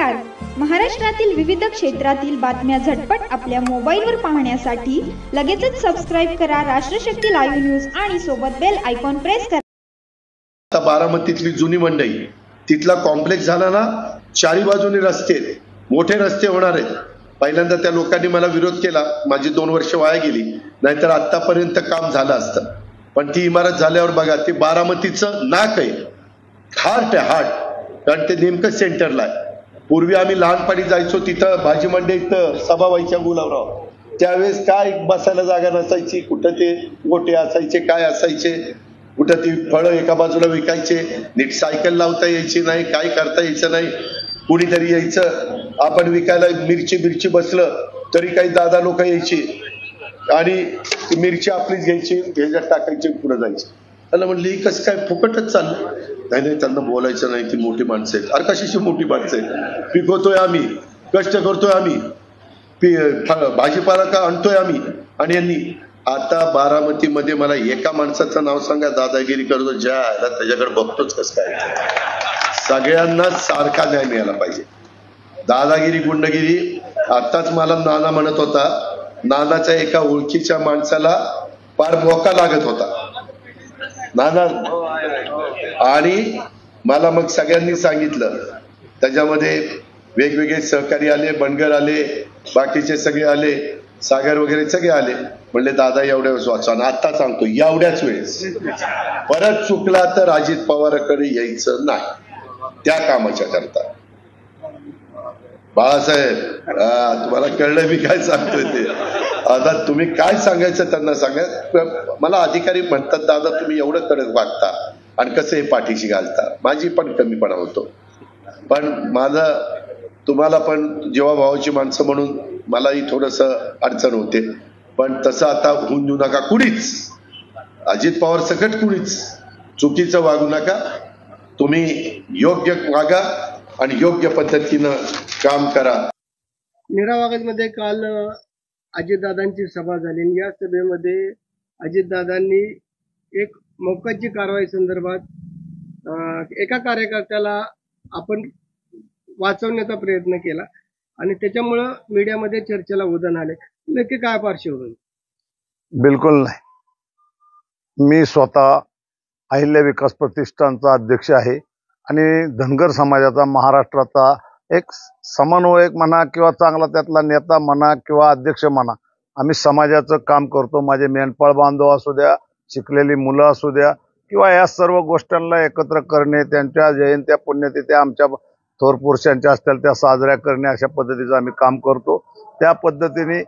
नमस्कार. महाराष्ट्रातील विविध क्षेत्रातील बातम्या झटपट आपल्या मोबाईलवर पाहण्यासाठी लगेचच सबस्क्राइब करा राष्ट्रशक्ती लाईव्ह न्यूज आणि सोबत बेल आयकॉन प्रेस करा. आता बारामतीतली जुनी मंडई तिथला कॉम्प्लेक्स झाला ना, चारी बाजूने रस्ते, मोठे रस्ते होणार आहेत. पहिल्यांदा त्या लोकांनी मला विरोध केला, माझी 2 वर्ष वाया गेली, नाहीतर आतापर्यंत काम झालं असतं. पण ती इमारत झाल्यावर बघा, ते बारामतीचं नाक आहे, हार्ट आहे, हार्ट. कारण ते नेमकं सेंटरला आहे. पूर्वी आम्ही लहानपणी जायचो तिथं भाजी मंडईत सभा व्हायच्या गुलाबराव. त्यावेळेस काय बसायला जागा नसायची, कुठं ते गोटे असायचे, काय असायचे, कुठं ती फळं एका बाजूला विकायचे, नीट सायकल लावता यायची नाही, काय करता यायचं नाही. कुणीतरी यायचं, आपण विकायला मिरची बसलं तरी काही दादा लोक यायची आणि मिरची आपलीच घ्यायची, ह्याच्यात टाकायची, पुढे जायची. त्याला म्हणलं ही कसं काय फुकटच चाललं. नाही, त्यांना बोलायचं नाही, ती मोठी माणसं आहेत. अरे कशाची मोठी माणसं आहेत, पिकवतोय आम्ही, कष्ट करतोय आम्ही, भाजीपाला का आणतोय आम्ही. आणि यांनी आता बारामतीमध्ये मला एका माणसाचं नाव सांगा दादागिरी करतो, ज्या त्याच्याकडे बघतोच कसं काय. सगळ्यांना सारखा न्याय मिळाला पाहिजे. दादागिरी गुंडगिरी. आताच मला नाना म्हणत होता, नानाच्या एका ओळखीच्या माणसाला फार मोका लागत होता नाना, आणि मला मग सगळ्यांनी सांगितलं. त्याच्यामध्ये वेगवेगळे सहकारी आले, बनगर आले, बाकीचे सगळे आले, सागर वगैरे सगळे आले. म्हणले दादा एवढ्या वेळेस वाचा. आता सांगतो, एवढ्याच वेळेस परत चुकला तर अजित पवाराकडे यायचं नाही त्या कामाच्या करता. बाळासाहेब, तुम्हाला कळलं मी काय सांगतोय ते. आता तुम्ही काय सांगायचं त्यांना सांगा. मला अधिकारी म्हणतात, दादा तुम्ही एवढं कडक वागता आणि कसं हे पाठीशी घालता. माझी पण कमीपणा होतो, पण माझं तुम्हाला पण जेव्हा भावाची माणसं म्हणून मलाही थोडस अडचण होते. पण तसं आता होऊन देऊ नका कुणीच. अजित पवार सकट कुणीच चुकीचं वागू नका. तुम्ही योग्य वागा आणि योग्य पद्धतीनं काम करा. निरावागतमध्ये काल अजितदादांची सभा झाली. या सभेमध्ये अजितदादांनी एक मोक्काची कारवाई संदर्भात एका कार्यकर्त्याला आपण वाचवण्याचा प्रयत्न केला आणि त्याच्यामुळं मीडियामध्ये चर्चेला उधाण आले. नक्की काय पार्श्वभूमी? बिलकुल नाही. मी स्वतः अहिल्या विकास प्रतिष्ठानचा अध्यक्ष आहे आणि धनगर समाजाचा महाराष्ट्राचा एक समन्वयक म्हणा किंवा चांगला त्यातला नेता म्हणा किंवा अध्यक्ष म्हणा, आम्ही समाजाचं काम करतो. माझे मेंढपाळ बांधव असू द्या, शिकलेली मुलं असू द्या, किंवा या सर्व गोष्टींना एकत्र करणे, त्यांच्या जयंत्या पुण्यतिथ्या आमच्या थोर पुरुषांच्या असतील त्या साजऱ्या करणे, अशा पद्धतीचं आम्ही काम करतो. त्या पद्धतीने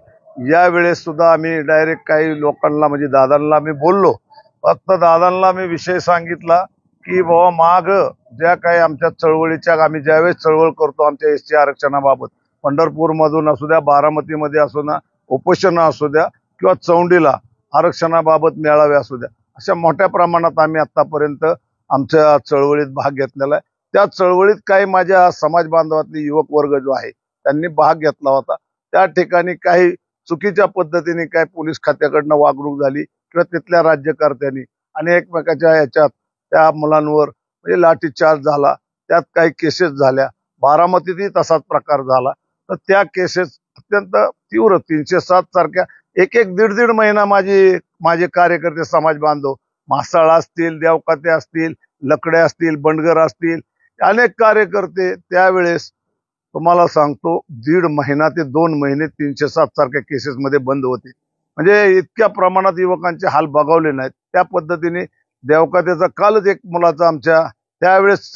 यावेळेस सुद्धा आम्ही डायरेक्ट काही लोकांना म्हणजे दादांना मी बोललो. फक्त दादांना मी विषय सांगितला की बाबा माग ज्या काही आमच्या चळवळीच्या, आम्ही ज्यावेळेस चळवळ करतो आमच्या एसटी आरक्षणाबाबत, पंढरपूरमधून असू द्या, बारामतीमध्ये असू द्या, उपोषण असू द्या, किंवा चौंडीला आरक्षणाबाबत मेळावे असू द्या, अशा मोठ्या प्रमाणात आम्ही आतापर्यंत आमच्या चळवळीत भाग घेतलेला आहे. त्या चळवळीत काही माझ्या समाज बांधवातले युवक वर्ग जो आहे त्यांनी भाग घेतला होता. त्या ठिकाणी काही चुकीच्या पद्धतीने काही पोलीस खात्याकडनं वागणूक झाली किंवा तिथल्या राज्यकर्त्यांनी आणि एकमेकाच्या याच्यात त्या मुलांवर म्हणजे लाठीचार्ज झाला. त्यात काही केसेस झाल्या. बारामतीतही तसाच प्रकार झाला. तर त्या केसेस अत्यंत तीव्र 307 सारख्या एक दीड महिना माझे कार्यकर्ते समाज बांधव, म्हासाळ असतील, देवकाते असतील, लकडे असतील, बंडगर असतील, अनेक कार्यकर्ते त्यावेळेस तुम्हाला सांगतो 1.5 महिना ते 2 महिने 307 सारख्या केसेसमध्ये बंद होते. म्हणजे इतक्या प्रमाणात युवकांचे हाल बघावले नाहीत. त्या पद्धतीने देवकातेचा कालच एक मुलाचा आमच्या त्यावेळेस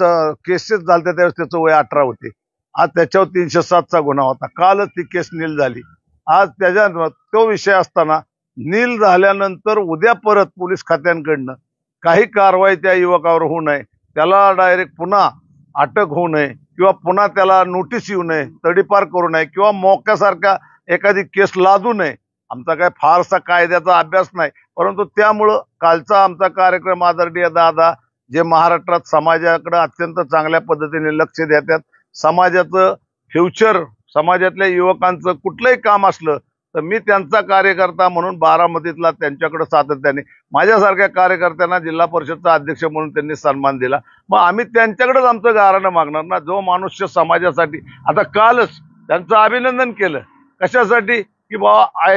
केसेस झाल्या, त्यावेळेस त्याचं वय 18 होते. आज त्याच्यावर 307चा गुन्हा होता. कालच ती केस नील झाली. आज त्याच्या तो विषय असताना नील झाल्यानंतर उद्या परत पोलीस खात्यांकडनं काही कारवाई त्या युवकावर होऊ नये, त्याला डायरेक्ट पुन्हा अटक होऊ नये किंवा पुन्हा त्याला नोटीस येऊ नये, तडीपार करू नये किंवा मोक्यासारखा एखादी केस लादू नये. आमचा काय फारसा कायद्याचा अभ्यास नाही, परंतु त्यामुळं कालचा आमचा कार्यक्रम आदरणीय दादा जे महाराष्ट्रात समाजाकडे अत्यंत चांगल्या पद्धतीने लक्ष देतात, समाजाचं फ्युचर, समाजातल्या युवकांचं कुठलंही काम असलं तर मी त्यांचा कार्यकर्ता म्हणून बारामतीतला त्यांच्याकडे सातत्याने माझ्यासारख्या कार्यकर्त्यांना जिल्हा परिषदचा अध्यक्ष म्हणून त्यांनी सन्मान दिला। मग आम्ही त्यांच्याकडेच आमचं गाऱ्हाणं मागणार ना, जो मनुष्य समाजासाठी। आता कालच त्यांचं अभिनंदन केलं कशासाठी की बाबा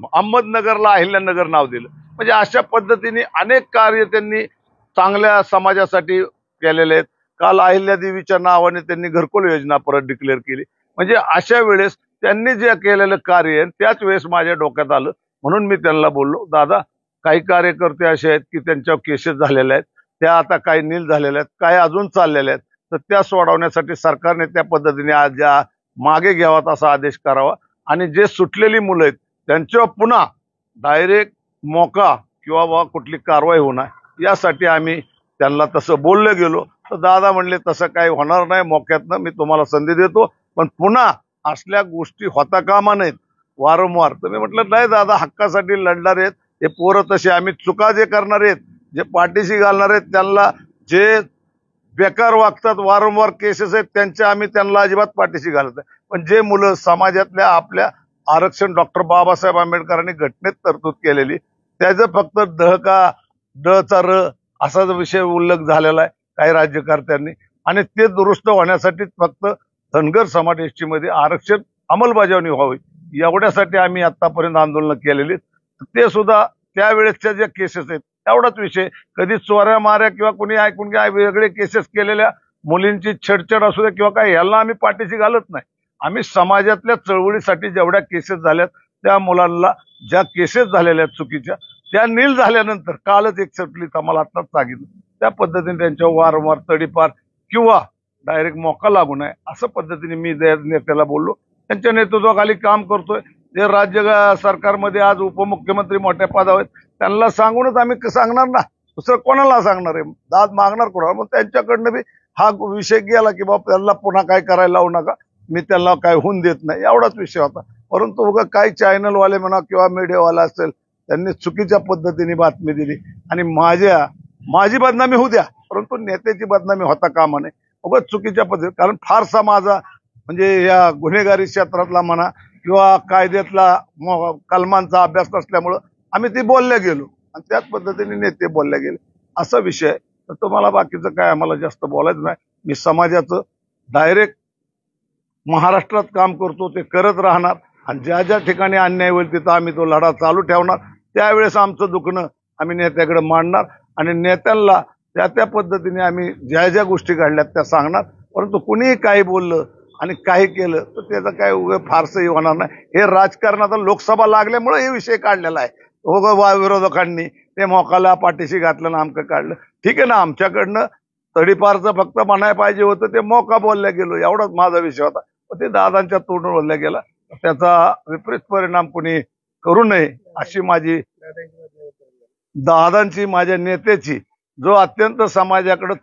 अहमदनगरला अहिल्यानगर नाव दिलं, म्हणजे अशा पद्धतीने अनेक कार्य त्यांनी चांगल्या समाजासाठी केलेले आहेत। काल अहिल्यादेवीच्या नावाने त्यांनी घरकुल योजना परत डिक्लेअर केली, म्हणजे अशा वेळेस त्यांनी जे केलेलं कार्य आहे त्याच वेळेस माझ्या डोक्यात आलं, म्हणून मी त्यांना बोललो, दादा काही कार्यकर्ते असे आहेत की त्यांच्यावर केसेस झालेल्या आहेत, त्या आता काही नील झालेल्या आहेत, काही अजून चाललेल्या आहेत, तर त्या सोडवण्यासाठी सरकारने त्या पद्धतीने आज ज्या मागे घ्यावात असा आदेश करावा आणि जे सुटलेली मुलं आहेत त्यांच्यावर पुन्हा डायरेक्ट मोका किंवा कुठली कारवाई होणार यासाठी आम्ही त्यांना तसं बोललं गेलो। तर दादा म्हणले तसं काही होणार नाही, मोक्यातनं मी तुम्हाला संधी देतो, पण पुन्हा असल्या गोष्टी होता कामा नाहीत वारंवार। तर मी म्हटलं नाही दादा, हक्कासाठी लढणार आहेत हे पोरं तसे, आम्ही चुका जे करणार आहेत, जे पाठीशी घालणार आहेत, त्यांना जे बेकार वागतात, वारंवार केसेस आहेत त्यांच्या आम्ही त्यांना अजिबात पाठीशी घालत नाही, पण जे मुलं समाजातल्या आपल्या आरक्षण डॉक्टर बाबासाहेब आंबेडकरांनी घटनेत तरतूद केलेली त्याचं फक्त ड का ड चा र असाच विषय उल्लेख झालेला आहे काही राज्यकर्त्यांनी, आणि ते दुरुस्त होण्यासाठी फक्त धनगर समाज एसटी मध्ये आरक्षण अंमलबजावणी व्हावी एवढ्यासाठी आम्ही आतापर्यंत आंदोलन केलेली। ते सुद्धा त्यावेळेसच्या ज्या केसेस आहेत एवढाच विषय, कधी चोऱ्या माऱ्या किंवा कुणी ऐकून घ्या वेगळे केसेस केलेल्या मुलींची छेडछाड असू द्या किंवा काय, याला आम्ही पाठीशी घालत नाही। आम्ही समाजातल्या चळवळीसाठी जेवढ्या केसेस झाल्यात त्या मुलांना ज्या केसेस झालेल्या आहेत चुकीच्या त्या नील झाल्यानंतर कालच एक सुटली आम्हाला आत्ताच सांगितलं त्या पद्धतीने त्यांच्यावर वारंवार तडीपार किंवा डायरेक्ट मोका लागू नये असं पद्धतीने मी नेत्याला बोललो। त्यांच्या नेतृत्वाखाली काम करतोय, जे राज्य सरकारमध्ये आज उपमुख्यमंत्री मोठ्या पदावर आहेत त्यांना सांगूनच आम्ही सांगणार ना, दुसरं कोणाला सांगणार आहे, दाद मागणार कोणाला। मग त्यांच्याकडनं बी हा विषय गेला की बाबा त्यांना पुन्हा काय करायला लावू नका, मी त्यांना काय होऊन देत नाही, एवढाच विषय होता। परंतु उगा काही चॅनलवाले म्हणा किंवा मीडियावाला असेल त्यांनी चुकीच्या पद्धतीने बातमी दिली आणि माझी बदनामी होऊ द्या, परंतु नेत्याची बदनामी होता कामा नये उगाच चुकीच्या पद्धतीने। कारण फारसा माझा म्हणजे या गुन्हेगारी क्षेत्रातला म्हणा किंवा कायद्यातला कलमांचा अभ्यास नसल्यामुळं आम्ही ते बोलल्या गेलो आणि त्याच पद्धतीने नेते बोलले गेले असा विषय। तर तुम्हाला बाकीचं काय आम्हाला जास्त बोलायचं नाही, मी समाजाचं डायरेक्ट महाराष्ट्रात काम करतो ते करत राहणार आणि ज्या ज्या ठिकाणी अन्याय होईल तिथं आम्ही तो लढा चालू ठेवणार। त्यावेळेस आमचं दुखणं आम्ही नेत्याकडे मांडणार आणि नेत्यांना त्या पद्धतीने आम्ही ज्या ज्या गोष्टी घडल्यात त्या सांगणार। परंतु कुणीही काही बोललं आणि काही केलं तर त्याचं काय फारसंही होणार नाही। हे राजकारणात लोकसभा लागल्यामुळे हे विषय काढलेला आहे, विरोधकांनी ते मोकाला पाठीशी घातलं ना आमचं काढलं, ठीक आहे ना, आमच्याकडनं तडीपारचं फक्त म्हणायला पाहिजे होतं ते मोका बोलल्या गेलो एवढाच माझा विषय होता, ते दादांच्या तोंडून बोलल्या गेला, त्याचा विपरीत परिणाम कुणी करू नये अशी माझी दादांची माझ्या नेत्याची जो अत्यंत समाजाकडे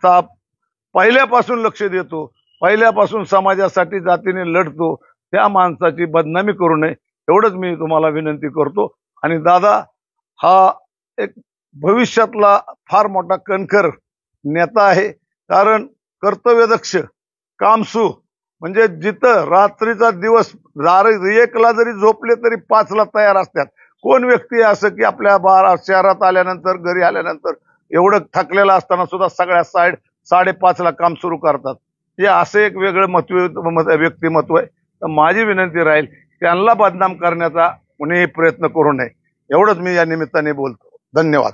पहिल्यापासून लक्ष देतो, पहिल्यापासून समाजासाठी जातीने लढतो त्या माणसाची बदनामी करू नये एवढंच मी तुम्हाला विनंती करतो। आणि दादा हा एक भविष्यातला फार मोठा कणखर नेता आहे, कारण कर्तव्यदक्ष कामसू, म्हणजे जिथं रात्रीचा दिवस 1ला जरी झोपले तरी 5ला तयार असतात। कोण व्यक्ती असं की आपल्या शहरात आल्यानंतर घरी आल्यानंतर एवढं थकलेलं असताना सुद्धा सगळ्या 5:30ला काम सुरू करतात, हे असं एक वेगळं व्यक्तिमत्व आहे। तर माझी विनंती राहील त्यांना बदनाम करण्याचा कुणीही प्रयत्न करू नये एवढंच मी या निमित्ताने बोलतो। धन्यवाद।